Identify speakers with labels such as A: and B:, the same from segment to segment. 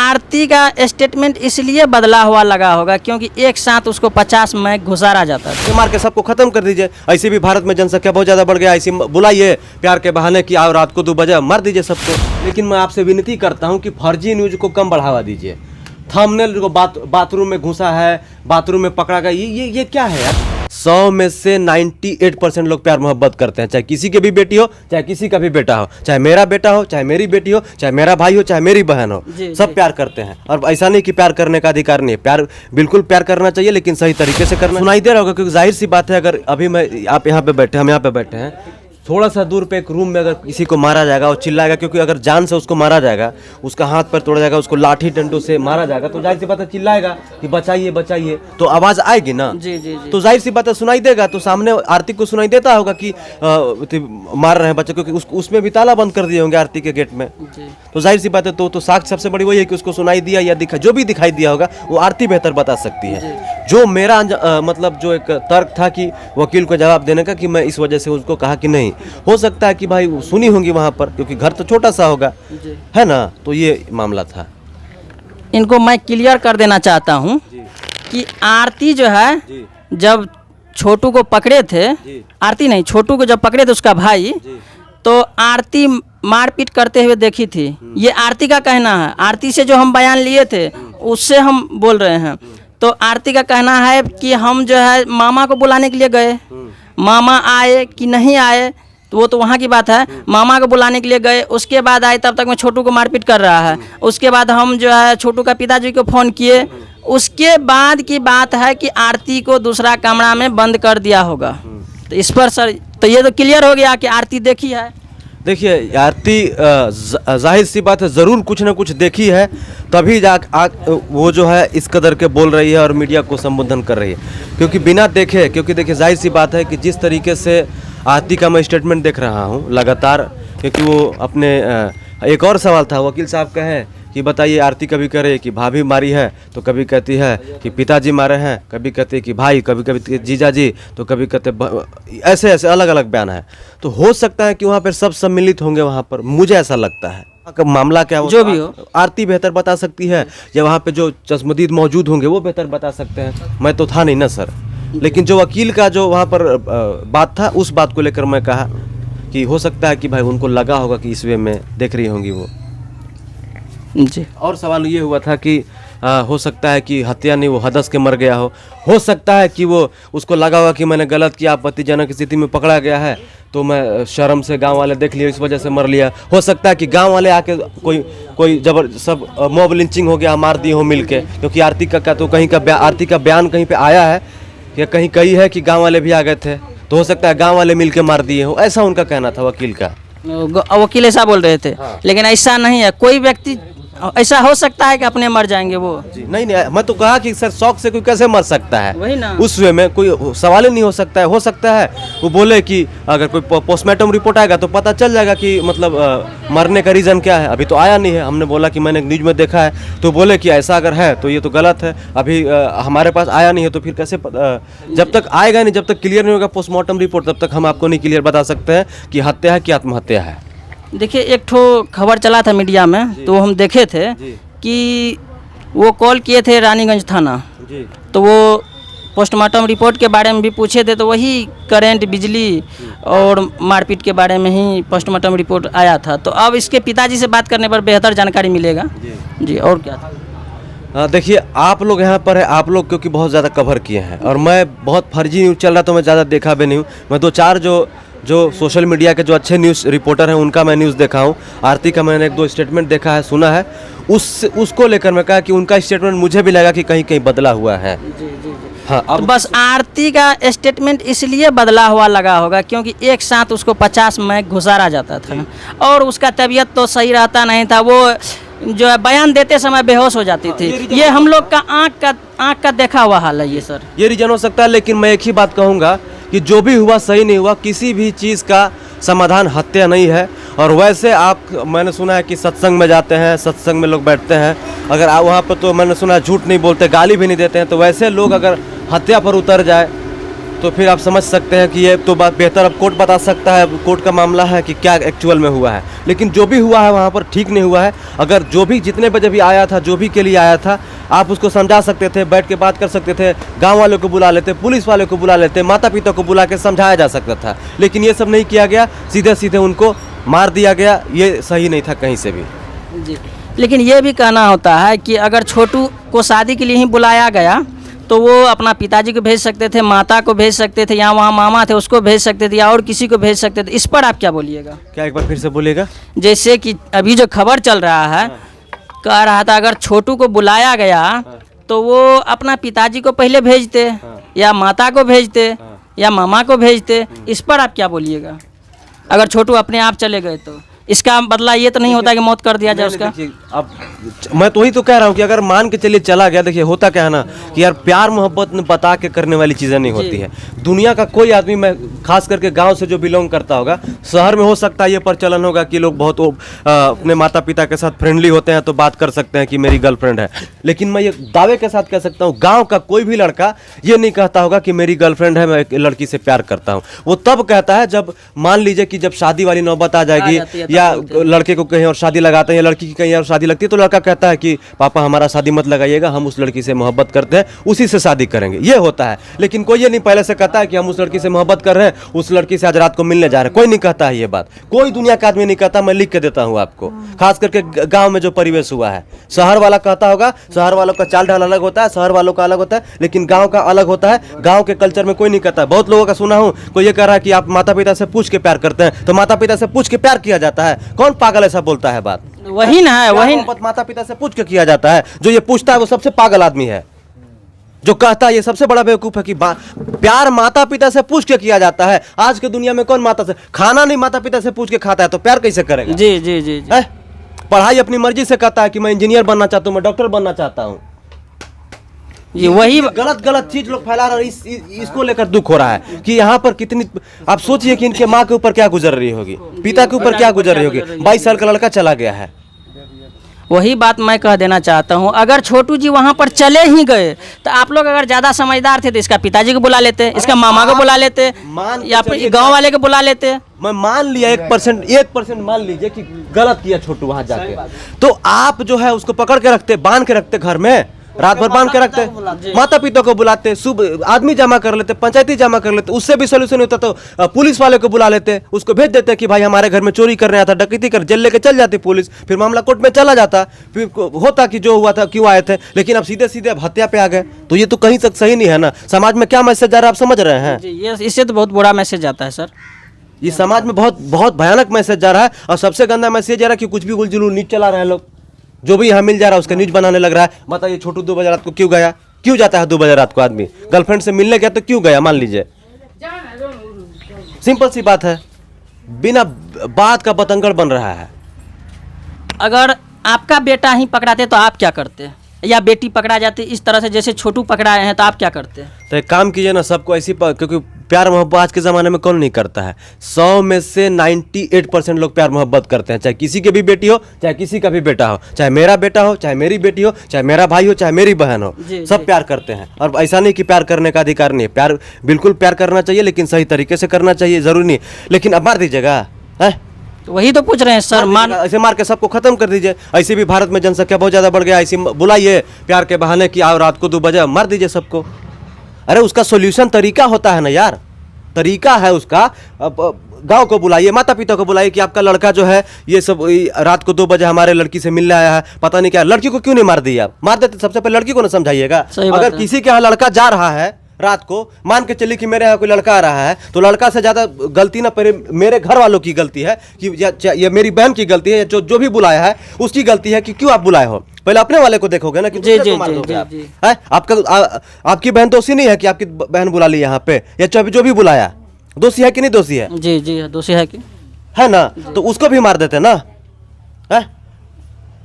A: आरती का स्टेटमेंट इसलिए बदला हुआ लगा होगा क्योंकि एक साथ उसको 50 में घुसारा जाता था।
B: मार के सबको खत्म कर दीजिए। ऐसे भी भारत में जनसंख्या बहुत ज़्यादा बढ़ गया, ऐसे बुलाइए प्यार के बहाने कि आओ रात को 2 बजे मार दीजिए सबको। लेकिन मैं आपसे विनती करता हूँ कि फर्जी न्यूज़ को कम बढ़ावा दीजिए। थंबनेल को बाथरूम में घुसा है, बाथरूम में पकड़ा गया, ये क्या है यार। 100 में से 98% लोग प्यार मोहब्बत करते हैं, चाहे किसी के भी बेटी हो, चाहे किसी का भी बेटा हो, चाहे मेरा बेटा हो, चाहे मेरी बेटी हो, चाहे मेरा भाई हो, चाहे मेरी बहन हो, सब प्यार करते हैं। और ऐसा नहीं कि प्यार करने का अधिकार नहीं है, प्यार बिल्कुल प्यार करना चाहिए, लेकिन सही तरीके से करना। सुनाई दे रहा होगा क्योंकि जाहिर सी बात है, अगर अभी आप यहाँ पे बैठे, हम यहाँ पे बैठे हैं, थोड़ा सा दूर पे एक रूम में अगर किसी को मारा जाएगा और चिल्लाएगा, क्योंकि अगर जान से उसको मारा जाएगा, उसका हाथ पैर तोड़ा जाएगा, उसको लाठी डंडों से मारा जाएगा, तो जाहिर सी बात है चिल्लाएगा कि बचाइए बचाइए, तो आवाज़ आएगी ना। जी। तो जाहिर सी बात है सुनाई देगा, तो सामने आरती को सुनाई देता होगा कि मार रहे हैं बच्चे, क्योंकि उसमें भी ताला बंद कर दिए होंगे आरती के गेट में। तो जाहिर सी बात है तो साक्ष्य सबसे बड़ी वही है कि उसको सुनाई दिया या दिखा, जो भी दिखाई दिया होगा वो आरती बेहतर बता सकती है। जो मेरा मतलब जो एक तर्क था कि वकील को जवाब देने का, कि मैं इस वजह से उसको कहा कि नहीं हो सकता है कि भाई सुनी होंगी वहाँ पर, क्योंकि घर तो छोटा सा होगा, है ना। तो ये मामला था।
A: इनको मैं क्लियर कर देना चाहता हूँ कि आरती जो है जब छोटू को पकड़े थे, आरती नहीं छोटू को जब पकड़े थे उसका भाई, तो आरती मारपीट करते हुए देखी थी। ये आरती का कहना है, आरती से जो हम बयान लिए थे उससे हम बोल रहे हैं। तो आरती का कहना है कि हम जो है मामा को बुलाने के लिए गए, मामा आए कि नहीं आए तो वो तो वहाँ की बात है। मामा को बुलाने के लिए गए, उसके बाद आए, तब तक मैं छोटू को मारपीट कर रहा है। उसके बाद हम जो है छोटू का पिताजी को फ़ोन किए, उसके बाद की बात है कि आरती को दूसरा कमरा में बंद कर दिया होगा। तो इस पर सर तो ये तो क्लियर हो गया कि आरती देखी है।
B: देखिए आरती जाहिर सी बात है ज़रूर कुछ ना कुछ देखी है, तभी वो जो है इस कदर के बोल रही है और मीडिया को संबोधन कर रही है। क्योंकि बिना देखे, क्योंकि देखिए जाहिर सी बात है कि जिस तरीके से आरती का मैं स्टेटमेंट देख रहा हूँ लगातार, क्योंकि वो अपने एक और सवाल था वकील साहब का है कि बताइए आरती कभी करे कि भाभी मारी है, तो कभी कहती है कि पिताजी मारे हैं, कभी कहती है कि भाई, कभी कभी जीजा जी, तो कभी कहते ऐसे ऐसे अलग अलग बयान है। तो हो सकता है कि वहाँ पर सब सम्मिलित होंगे वहाँ पर, मुझे ऐसा लगता है। मामला क्या हो,
A: जो भी हो
B: आरती बेहतर बता सकती है या वहाँ पे जो चश्मदीद मौजूद होंगे वो बेहतर बता सकते हैं। मैं तो था नहीं ना सर, लेकिन जो वकील का जो वहाँ पर बात था, उस बात को लेकर मैं कहा कि हो सकता है कि भाई उनको लगा होगा कि इस वे में देख रही होंगी वो
A: जी।
B: और सवाल ये हुआ था कि हो सकता है कि हत्या नहीं, वो हदस के मर गया हो सकता है कि वो उसको लगा होगा कि मैंने गलत किया, आपत्तिजनक स्थिति में पकड़ा गया है, तो मैं शर्म से गांव वाले देख लिए, इस वजह से मर लिया। हो सकता है कि गांव वाले आके कोई सब मॉब लिंचिंग हो गया, मार दिए हो मिलके, क्योंकि आरती का तो कहीं का आरती का बयान कहीं पे आया है या कहीं कही है कि गाँव वाले भी आ गए थे, तो हो सकता है गाँव वाले मिल के मार दिए हो, ऐसा उनका कहना था वकील का।
A: वकील ऐसा बोल रहे थे। हाँ। लेकिन ऐसा नहीं है, कोई व्यक्ति ऐसा हो सकता है कि अपने मर जाएंगे वो
B: जी। नहीं, मैं तो कहा कि सर शौक से कोई कैसे मर सकता है,
A: वही ना,
B: उस वे में कोई सवाल ही नहीं हो सकता है। हो सकता है वो बोले कि अगर कोई पोस्टमार्टम रिपोर्ट आएगा तो पता चल जाएगा कि मतलब मरने का रीज़न क्या है। अभी तो आया नहीं है, हमने बोला कि मैंने न्यूज़ में देखा है, तो बोले कि ऐसा अगर है तो ये तो गलत है, अभी हमारे पास आया नहीं है, तो फिर कैसे जब तक आएगा नहीं, जब तक क्लियर नहीं होगा पोस्टमार्टम रिपोर्ट, तब तक हम आपको नहीं क्लियर बता सकते हैं कि हत्या है कि आत्महत्या है।
A: देखिए एक ठो खबर चला था मीडिया में, तो हम देखे थे कि वो कॉल किए थे रानीगंज थाना, तो वो पोस्टमार्टम रिपोर्ट के बारे में भी पूछे थे, तो वही करंट, बिजली और मारपीट के बारे में ही पोस्टमार्टम रिपोर्ट आया था। तो अब इसके पिताजी से बात करने पर बेहतर जानकारी मिलेगा जी। और क्या था,
B: देखिए आप लोग यहाँ पर है, आप लोग क्योंकि बहुत ज़्यादा कवर किए हैं, और मैं बहुत फर्जी न्यूज़ चल रहा तो मैं ज़्यादा देखा भी नहीं हूँ। मैं 2-4 जो सोशल मीडिया के जो अच्छे न्यूज़ रिपोर्टर हैं उनका मैं न्यूज़ देखा हूँ। आरती का मैंने 1-2 स्टेटमेंट देखा है, सुना है, उसको लेकर मैं कहा कि उनका स्टेटमेंट मुझे भी लगा कि कहीं कहीं बदला हुआ है। हाँ, अब
A: तो बस आरती का स्टेटमेंट इसलिए बदला हुआ लगा होगा क्योंकि एक साथ उसको 50 में घुसारा जाता था और उसका तबीयत तो सही रहता नहीं था, वो जो है बयान देते समय बेहोश हो जाती थी। ये हम लोग का आँख का देखा हुआ हाल है ये सर।
B: ये रीजन हो सकता है, लेकिन मैं एक ही बात कहूँगा कि जो भी हुआ सही नहीं हुआ, किसी भी चीज़ का समाधान हत्या नहीं है। और वैसे मैंने सुना है कि सत्संग में जाते हैं, सत्संग में लोग बैठते हैं, अगर आप वहाँ पर, तो मैंने सुना है झूठ नहीं बोलते, गाली भी नहीं देते हैं। तो वैसे लोग अगर हत्या पर उतर जाए तो फिर आप समझ सकते हैं कि ये तो बात बेहतर अब कोर्ट बता सकता है, कोर्ट का मामला है कि क्या एक्चुअल में हुआ है। लेकिन जो भी हुआ है वहाँ पर ठीक नहीं हुआ है। अगर जो भी जितने बजे भी आया था, जो भी के लिए आया था, आप उसको समझा सकते थे, बैठ के बात कर सकते थे, गांव वालों को बुला लेते, पुलिस वालों को बुला लेते, माता पिता को बुला के समझाया जा सकता था। लेकिन ये सब नहीं किया गया, सीधे सीधे उनको मार दिया गया। ये सही नहीं था कहीं से भी।
A: जी, लेकिन ये भी कहना होता है कि अगर छोटू को शादी के लिए ही बुलाया गया तो वो अपना पिताजी को भेज सकते थे, माता को भेज सकते थे, या वहाँ मामा थे उसको भेज सकते थे, या और किसी को भेज सकते थे। इस पर आप क्या बोलिएगा?
B: क्या एक बार फिर से बोलिएगा?
A: जैसे कि अभी जो खबर चल रहा है, कह रहा था अगर छोटू को बुलाया गया तो वो अपना पिताजी को पहले भेजते, या माता को भेजते, या मामा को भेजते। इस पर आप क्या बोलिएगा? अगर छोटू अपने आप चले गए तो इसका बदला ये तो नहीं होता कि मौत कर दिया जाए उसका?
B: अब मैं तो वही तो कह रहा हूँ कि अगर मान के चलिए चला गया, देखिए होता क्या है ना कि यार प्यार मोहब्बत में बता के करने वाली चीज़ें नहीं होती है। दुनिया का कोई आदमी, मैं खास करके गांव से जो बिलोंग करता होगा, शहर में हो सकता है ये प्रचलन होगा कि लोग बहुत अपने माता पिता के साथ फ्रेंडली होते हैं तो बात कर सकते हैं कि मेरी गर्लफ्रेंड है। लेकिन मैं ये दावे के साथ कह सकता हूँ, गाँव का कोई भी लड़का ये नहीं कहता होगा कि मेरी गर्लफ्रेंड है, मैं एक लड़की से प्यार करता हूँ। वो तब कहता है जब मान लीजिए कि जब शादी वाली नौबत आ जाएगी, या लड़के को कहीं और शादी लगाते हैं या लड़की की कहीं और शादी लगती है, तो लड़का कहता है कि पापा हमारा शादी मत लगाइएगा, हम उस लड़की से मोहब्बत करते हैं, उसी से शादी करेंगे। ये होता है। लेकिन कोई ये नहीं पहले से कहता है कि हम उस लड़की से मोहब्बत कर रहे हैं, उस लड़की से आज रात को मिलने जा रहे हैं। कोई नहीं कहता है ये बात, कोई दुनिया का आदमी नहीं कहता। मैं लिख के देता हूँ आपको, खास करके गाँव में जो परिवेश हुआ है। शहर वाला कहता होगा, शहर वालों का चाल ढाल अलग होता है, शहर वालों का अलग होता है, लेकिन गाँव का अलग होता है। गाँव के कल्चर में कोई नहीं कहता। बहुत लोगों का सुना हूँ, कोई ये कह रहा है कि आप माता पिता से पूछ के प्यार करते हैं, तो माता पिता से पूछ के प्यार किया जाता है? कौन पागल ऐसा बोलता है बात?
A: वही ना है, वही
B: माता पिता से पूछ के किया जाता है। जो ये पूछता है वो सबसे पागल आदमी है। जो कहता है ये सबसे बड़ा बेवकूफ है कि प्यार माता पिता से पूछ के किया जाता है। आज के दुनिया में कौन माता से खाना नहीं माता पिता से पूछ के खाता है, तो प्यार कैसे करेगा?
A: जी जी जी, जी।
B: पढ़ाई अपनी मर्जी से कहता है कि मैं इंजीनियर बनना चाहता हूँ, मैं डॉक्टर बनना चाहता हूँ।
A: ये वही
B: गलत चीज लोग फैला रहे हैं। इसको लेकर दुख हो रहा है कि यहाँ पर कितनी, आप सोचिए कि इनके माँ के ऊपर क्या गुजर रही होगी, पिता के ऊपर क्या गुजर रही होगी। 22 साल का लड़का चला गया है।
A: वही बात मैं कह देना चाहता हूँ, अगर छोटू जी वहाँ पर चले ही गए तो आप लोग अगर ज़्यादा समझदार थे तो इसका पिताजी को बुला लेते, इसका मामा को बुला लेते, या फिर गांव वाले को बुला लेते।
B: मैं मान लिया 1% मान लीजिए कि गलत किया छोटू वहाँ जाके, तो आप जो है उसको पकड़ के रखते, बांध के रखते घर में, रात भर बांध के रखते, माता पिता को बुलाते, सुबह आदमी जमा कर लेते, पंचायती जमा कर लेते। उससे भी सोल्यूशन होता तो पुलिस वाले को बुला लेते, उसको भेज देते कि भाई हमारे घर में चोरी कर रहा था, डकैती कर, जेल लेके चल जाती पुलिस, फिर मामला कोर्ट में चला जाता, फिर होता कि जो हुआ था क्यों आए थे। लेकिन अब सीधे सीधे अब हत्या पे आ गए, तो ये तो कहीं तक सही नहीं है ना। समाज में क्या मैसेज जा रहा है आप समझ रहे हैं?
A: ये इससे तो बहुत बुरा मैसेज आता है सर।
B: ये समाज में बहुत बहुत भयानक मैसेज जा रहा है। और सबसे गंदा मैसेज जा रहा है कि कुछ भी उलझुल न्यूज चला रहे हैं लोग, जो भी यहाँ मिल जा रहा है उसका न्यूज बनाने लग रहा है। बताइए छोटू 2 बजे रात को क्यों गया? क्यों जाता है 2 बजे रात को आदमी? गर्लफ्रेंड से मिलने गया तो क्यों गया? मान लीजिए, सिंपल सी बात है, बिना बात का बतंगड़ बन रहा है।
A: अगर आपका बेटा ही पकड़ाते तो आप क्या करते, या बेटी पकड़ा जाती इस तरह से जैसे छोटू पकड़ाए हैं, तो आप क्या करते?
B: तो एक काम कीजिए ना, सबको ऐसी क्योंकि प्यार मोहब्बत आज के ज़माने में कौन नहीं करता है। 100 में से 98% लोग प्यार मोहब्बत करते हैं, चाहे किसी की भी बेटी हो, चाहे किसी का भी बेटा हो, चाहे मेरा बेटा हो, चाहे मेरी बेटी हो, चाहे मेरा भाई हो, चाहे मेरी बहन हो, सब प्यार करते हैं। और ऐसा नहीं कि प्यार करने का अधिकार नहीं है, प्यार बिल्कुल प्यार करना चाहिए, लेकिन सही तरीके से करना चाहिए, जरूरी नहीं। लेकिन अब मार दीजिएगा,
A: तो वही तो पूछ रहे हैं सर,
B: ऐसे मार के सबको खत्म कर दीजिए। ऐसे भी भारत में जनसंख्या बहुत ज़्यादा बढ़ गया, ऐसे बुलाइए प्यार के बहाने कि आओ रात को 2 बजे, मार दीजिए सबको। अरे उसका सोल्यूशन तरीका होता है ना यार, तरीका है उसका। गांव को बुलाइए, माता पिता को बुलाइए कि आपका लड़का जो है ये सब रात को 2 बजे हमारे लड़की से मिलने आया है, पता नहीं क्या। लड़की को क्यों नहीं मार दिया? मार देते, सबसे पहले लड़की को ना समझाइएगा। अगर किसी के यहाँ लड़का जा रहा है रात को, मान के चलिए कि मेरे यहाँ कोई लड़का आ रहा है, तो लड़का से ज़्यादा गलती ना मेरे घर वालों की गलती है कि ये मेरी बहन की गलती है, जो भी बुलाया है उसकी गलती है कि क्यों आप बुलाए हो। पहले अपने वाले को देखोगे ना कि
A: जी,
B: मार दोगे आप। आपकी बहन दोषी नहीं है कि आपकी बहन बुला ली यहाँ पे, या जो भी बुलाया दोषी है कि नहीं दोषी है?
A: जी जी दोषी है कि
B: है ना, तो उसको भी मार देते ना है?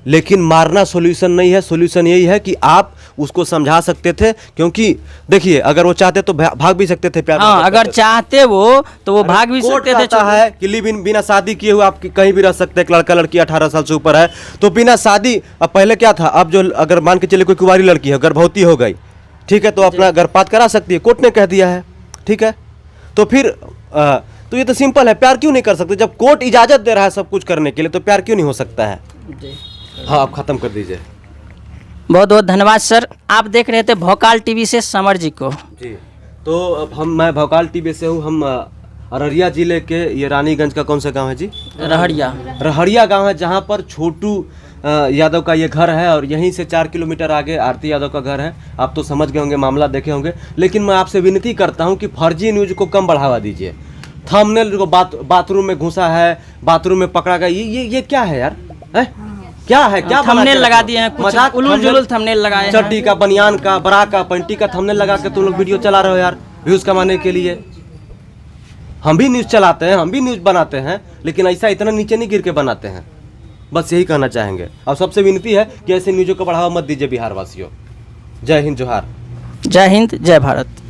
B: लेकिन मारना सॉल्यूशन नहीं है। सॉल्यूशन यही है कि आप उसको समझा सकते थे, क्योंकि देखिए अगर वो चाहते तो भाग भी सकते थे प्यार।
A: हाँ, अगर चाहते वो तो वो भाग भी सकते थे।
B: है कि बिना शादी किए हुए आप कहीं भी रह सकते हैं। लड़का लड़की 18 साल से ऊपर है तो बिना शादी। अब पहले क्या था, अब जो अगर मान के चलिए कोई कुंवारी लड़की है, गर्भवती हो गई, ठीक है, तो अपना गर्भपात करा सकती है, कोर्ट ने कह दिया है। ठीक है, तो फिर तो ये तो सिंपल है, प्यार क्यों नहीं कर सकते? जब कोर्ट इजाजत दे रहा है सब कुछ करने के लिए, तो प्यार क्यों नहीं हो सकता है? हाँ, आप खत्म कर दीजिए।
A: बहुत बहुत धन्यवाद सर। आप देख रहे थे भोकाल टीवी से समर जी को।
B: जी, तो अब मैं भोकाल टीवी से हूँ। हम अररिया जिले के ये रानीगंज का कौन सा गांव है जी? रहड़िया गांव है, जहां पर छोटू यादव का ये घर है और यहीं से 4 किलोमीटर आगे आरती यादव का घर है। आप तो समझ गए होंगे, मामला देखे होंगे, लेकिन मैं आपसे विनती करता हूं कि फर्जी न्यूज को कम बढ़ावा दीजिए। थंबनेल को बाथरूम में घुसा है, बाथरूम में पकड़ा गया, ये क्या है यार? है क्या है? क्या
A: थंबनेल लगा दिए हैं, कुछ उलूल जुलूल थंबनेल लगाए हैं।
B: चड्डी का, बनियान का, बरा का, पैंटी का थंबनेल लगा के तुम लोग वीडियो चला रहे हो यार, व्यूज कमाने के लिए। हम भी न्यूज चलाते हैं, हम भी न्यूज बनाते हैं, लेकिन ऐसा इतना नीचे नहीं गिर के बनाते हैं। बस यही कहना चाहेंगे। और सबसे विनती है कि ऐसे न्यूज़ों को बढ़ावा मत दीजिए बिहार वासियों। जय हिंद, जोहार।
A: जय हिंद, जय भारत।